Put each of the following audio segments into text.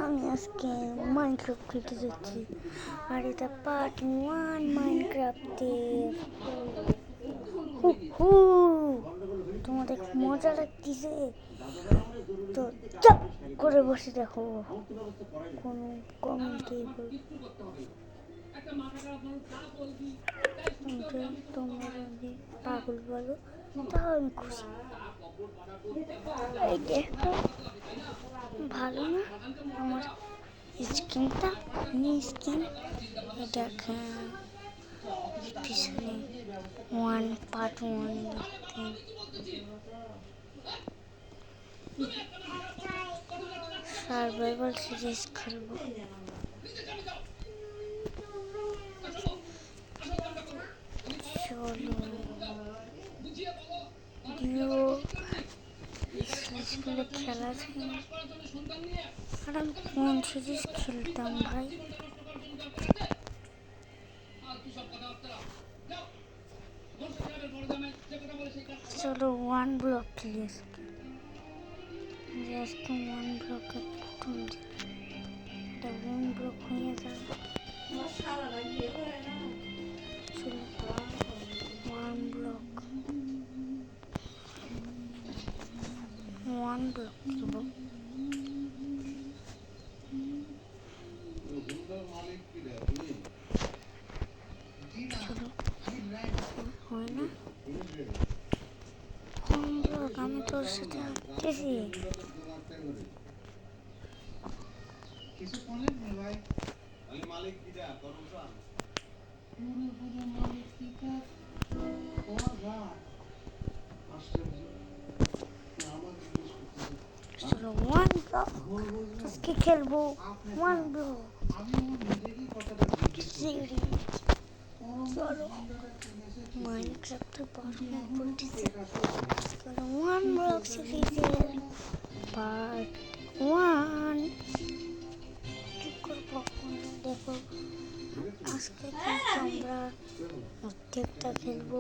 আমি আজকে মাইনক্রাফট খেলতে যাচ্ছি আর এটা পার্ট 1 মাইনক্রাফটের। হু হু তোমাদের মজা লাগতেছে তো চুপ করে বসে দেখো, কোনো কমেন্টে তোমরা যদি পাগল বলো তাহলে আমি খুশি। এই দেখো ভালো না আমার স্কিনটা, স্কিন দেখেন পিছনে পার্ট 1 দেখতে সার্ভাইভাল সিরিজ খেলবো। চলো ডিও সিরিজগুলো খেলা যায়। আর আমি কোন সিরিজ খেলতাম ভাই? চলো 1 ব্লক খেলি আজকে। আজকে 1 ব্লকে প্রথম এটা 1 ব্লক হয়ে যাবে। চলো 1 ব্লক খেলবো। হয় না আমি তোর সাথে আসতেছি। কিছু বলেন না ভাই, আমি মালিক কিটা করুন সান পুরো মালিক কিটা ওর গা আশ্চর্য আমার জিনিস চলো 1 ব্লক আজকে খেলবো। 1 ব্লক আমি আমার নিজেরই কথাটা জিজ্ঞেস করি। চলো মাইনক্রাফটে পড়াশোনা করতেছি। চলো 1 ব্লক সিরিজের পার্ট 1 কি করবো দেখো। আজকে কিন্তু আমরা অর্ধেকটা খেলবো।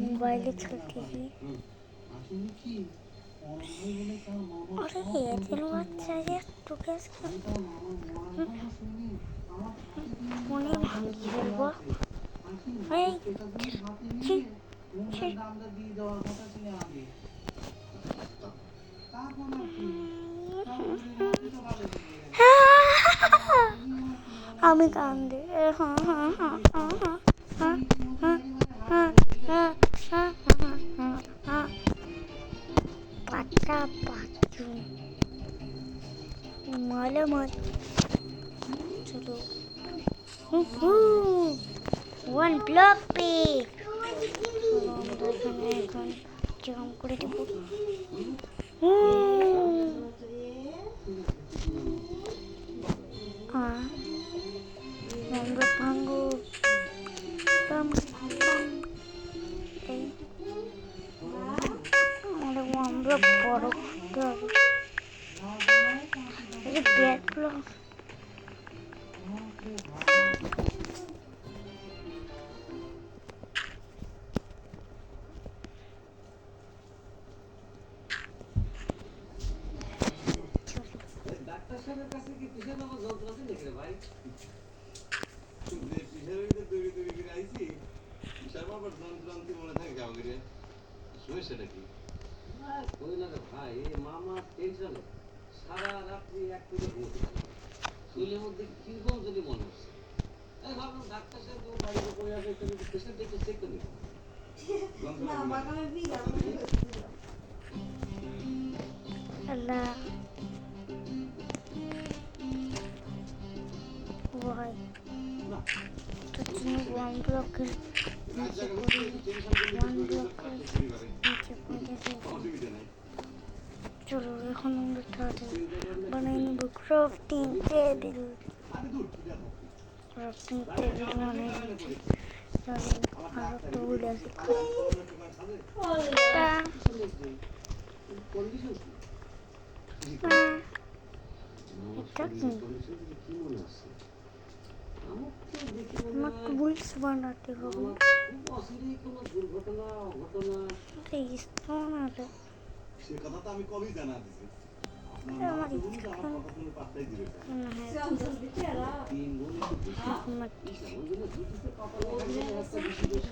মোবাইলে খেলতেছি। আরে এদের বাচ্চা একটু গ্যাস ফোনে ভাঙি ফেলবো। আমি কান্দে পাতা পাচু মালে মাল। চলো 1 ব্লক পে আমরা এখানে এখন জম করে দেব। আমরা ভাঙবো আমরা বড় করতে হবে। ব্যাট ব্লক ডাক্তার সাহেবের কাছে কি পিছনে আমার যন্ত্র আছে নাকি রে ভাই? পিছনে তৈরি করে আইছি পিছনে আবার যন্ত্রান্তি মনে থাকে গাও করে সমস্যাটা কি? কই না রে ভাই, এই মামা টেনশনে সারা রাত্রি এক করে ঘুমোতে পারে না। শরীরের মধ্যে কিরকম যদি মনে হচ্ছে। আমি ভাবলাম ডাক্তার সাহেব যখন বাড়িতে পড়ে আসে একটু পেশেন্ট একটু চেক করে নিব। আল্লাহ ভাই তো তুমি 1 ব্লকের নিচে পড়ে 1 ব্লকের নিচে পড়ে। চলো এখন আমরা তাড়াতাড়ি বানিয়ে নেব ক্রাফটিং টেবিল। বানিয়ে নিচ্ছি। আর একটা উড়ে আছে কি কি মনে হচ্ছে? আমার তো দেখে মনে আমার হয় তো বলছি বানাতে হবে আমার খুব অচিরেই কোনো দুর্ঘটনা অঘটনা। সে কথা তো আমি কবেই জানা দিছি। আপনার মা আমার তো বলি ইচ্ছা আমার কথা শুনে পাত্তাই দিবে না। মনে হয় তিন বোন একটু বেশি। আমার ওই জন্য দুটিতে কপালে একটা বেশি বেশি।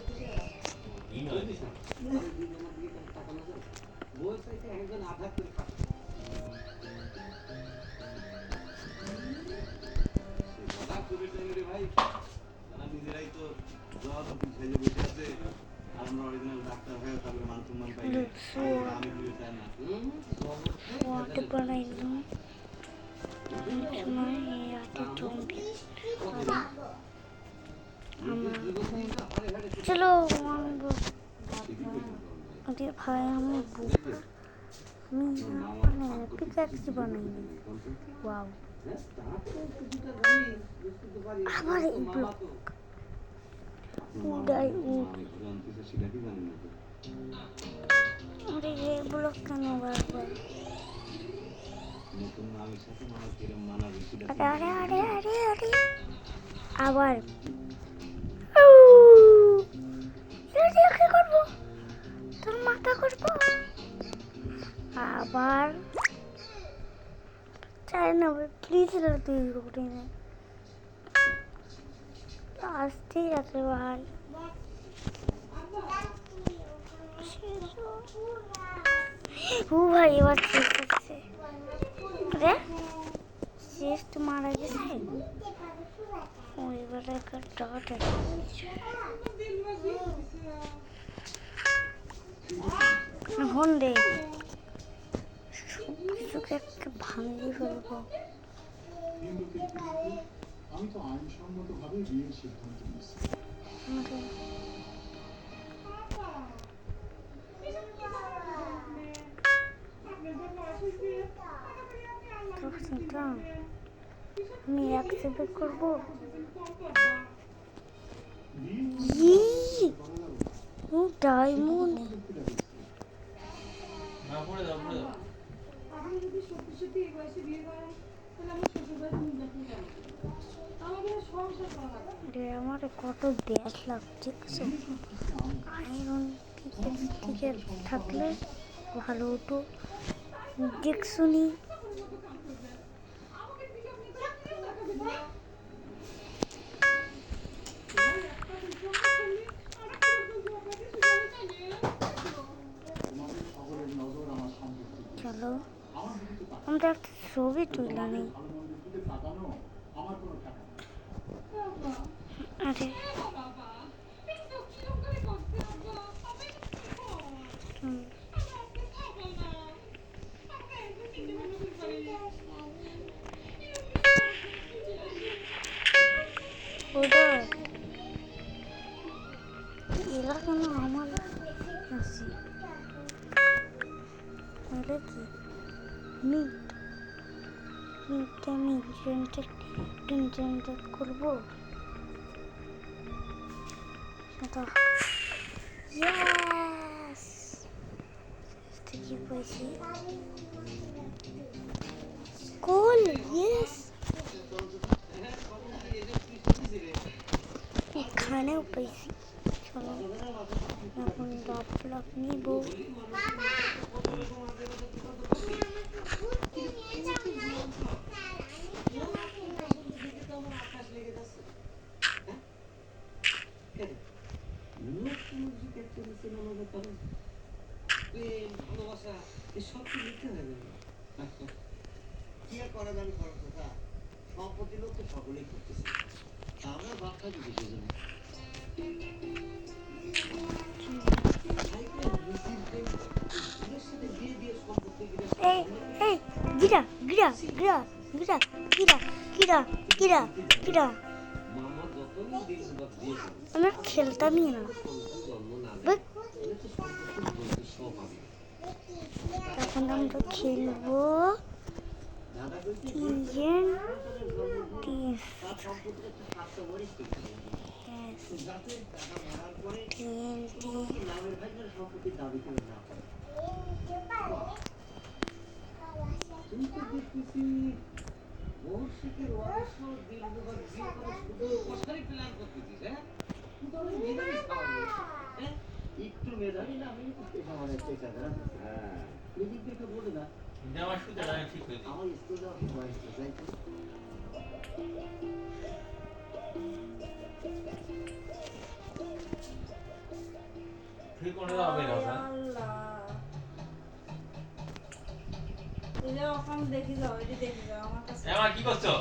বুঝলিস না? আমি দুজনের দিকে তাকানো যায়। বউয়ের চাইতে একজন আঘাত করে খাচ্ছে। কথা খুবই টাইম রে ভাই। তারা নিজেরাই তো জবাবদি সাইজে বসে আছে। আর আমরা অরিজিনাল ডাক্তার হয়ে তারপরে মান সম্মান পাই না। আমি দিতে চাই না। শোয়াতে বানাইলাম সময় রাতে জম্বি আমার চলো ওদের ভাই আমার বোকা আমি মানে পিকাক্সি বানাইনি ওয়াও আবার এই ব্লক উড়াই উড় আরে এই ব্লক কেন বারবার আরে আরে আরে আরে আরে আবার কি করবো তোর মাথা করবো আবার চাই না প্লিজ তুই উঠে না আসতেই আছে ভাই ও ভাই এবার শেষ হচ্ছে আরে শেষ তো মারা গেছে ও এবার একটা ডট এখন দে কিছুকে একটা ভাঙিয়ে ফেলবো আমি তো আইনসম্মতভাবে বিয়ের সিদ্ধান্ত নিয়েছি আমি অ্যাকসেপ্ট করবো ডায়মন্ড আমার কত গ্যাস লাগছে আয়রন টিকেট থাকলে ভালো হতো দেখছুনি চলো আমরা একটা ছবি তুলে নেই আরে এরা কেন আমার আছে এটা কি মিটটা আমি জেনারেট করবো সেটা ইয়েস কি পাইছি কোল ইয়েস এখানেও পাইছি চলো এখন ডপ নিব সম্পত্তি লোক তো সকলেই করতেছে আমরা ভাব থাকি কিসের জন্য গিরা গিরা গিরা গিরা গিরা গিরা গিরা গিরা আমরা খেলতামই না এখন আমরা খেলবো কৌশিকের ওয়ারিশ দীর্ঘবার বিয়ে করে শুধু কষারি প্ল্যান করতেছিস, হ্যাঁ? তুই তো অনেক মেধাবী স্বাভাবিক, হ্যাঁ? একটু মেধাবী না আমি তো আমার একটা টাকা হ্যাঁ এদিক থেকে বলে না জামা শুতে না ঠিক হয়েছে আমার স্কুল যাওয়ার খুব বয়স তো তাই তো ঠিক করে হবে না স্যার ওখানে দেখে যাও, এটি দেখে যাও আমার কাছে আমার কি করছো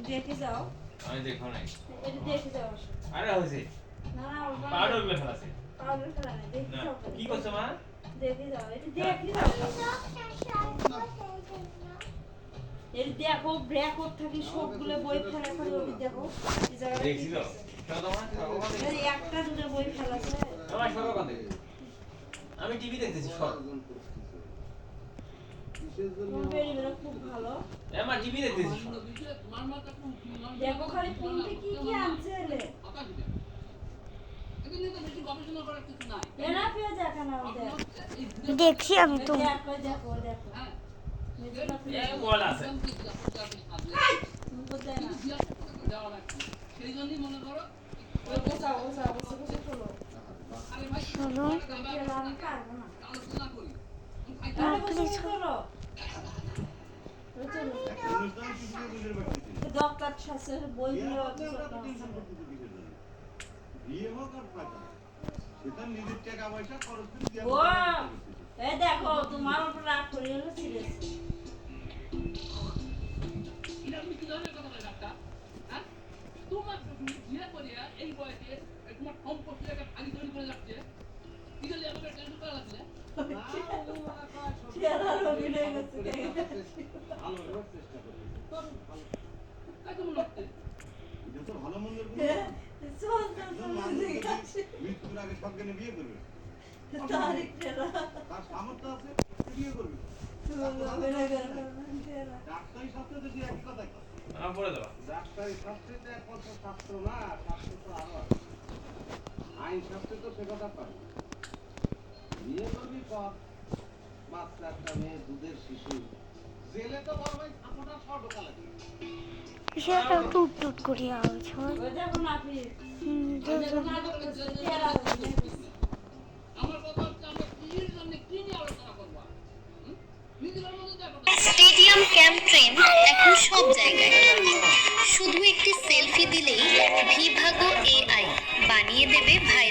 দেখে যাও, আমি দেখো নাই এটি দেখে যাও। আরে হয়েছে না না ওখানে পাউডার গুলো ফেলাছে পাউডার ফেলা নেই, দেখে না যাও, কি করছো মা দেখে যাও, এটি দেখে যাও। এটি দেখো ব্র্যাকট থাকি সবগুলো বই ফেলা ফেলা ওটি দেখো এই জায়গাটা কি দেখছিল আছে। চলো মা ওখান থেকে এই একটা দুটো বই ফেলাছে আমার সব ওখান থেকে আমি টিভি দেখতেছি সব কিসের জন্য তোমার বেরিয়ে খুব ভালো। আমার টিভি দেখতেছি সব দেখো খালি কোনটি কি কি আনছে এলে এরা পেয়ে দেখা না ওদের দেখছি আমি তো দেখো দেখো দেখো মেজলা এ ফিরে বল আছে বুঝতে না ওই গোছাও গোছাও গোছাও গোছাও চলো শোনো খেলা আমি পারবো না না, আরে please. গোছাও চলো ওই চলো একটা অনুষ্ঠান কিছু বুঝে পাচ্ছি ডক্টর শাসের বই নিয়ে বিয়ে হোক আর পাতা সেটা নিজের টাকা পয়সা খরচ করে দিয়ে ও এই দেখো তোমার উপর রাগ করে হলো সিরিয়াস চেহারার অভিনয় করছে ভালো হওয়ার চেষ্টা করবে এটা তো ভালো মন্দের কোনো একজন মানুষ যদি মৃত্যুর আগে সজ্ঞানে বিয়ে করবে তার সামর্থ্য আছে সে বিয়ে করবে ডাক্তারি শাস্ত্রে যদি এক কথা আমার পড়ে দেবা ডাক্তারি শাস্ত্রে তো একমাত্র শাস্ত্র না শাস্ত্র তো আরো আছে আইন শাস্ত্রে তো সে কথা পাই বিয়ে করবি কর বাচ্চা একটা মেয়ে দুধের শিশু জেলে তো বড় ভাই থাকোটা সব ঢোকা লাগে সে একটা টুট টুট করে আওয়াজ হয় ওই দেখো না ফির যে- যে- না করতেছে চেহারা অভিনয় করছে স্টেডিয়াম ক্যাম্প ট্রেন এখন সব জায়গায় শুধু একটি সেলফি দিলেই ভিভাগো এআই বানিয়ে দেবে ভাই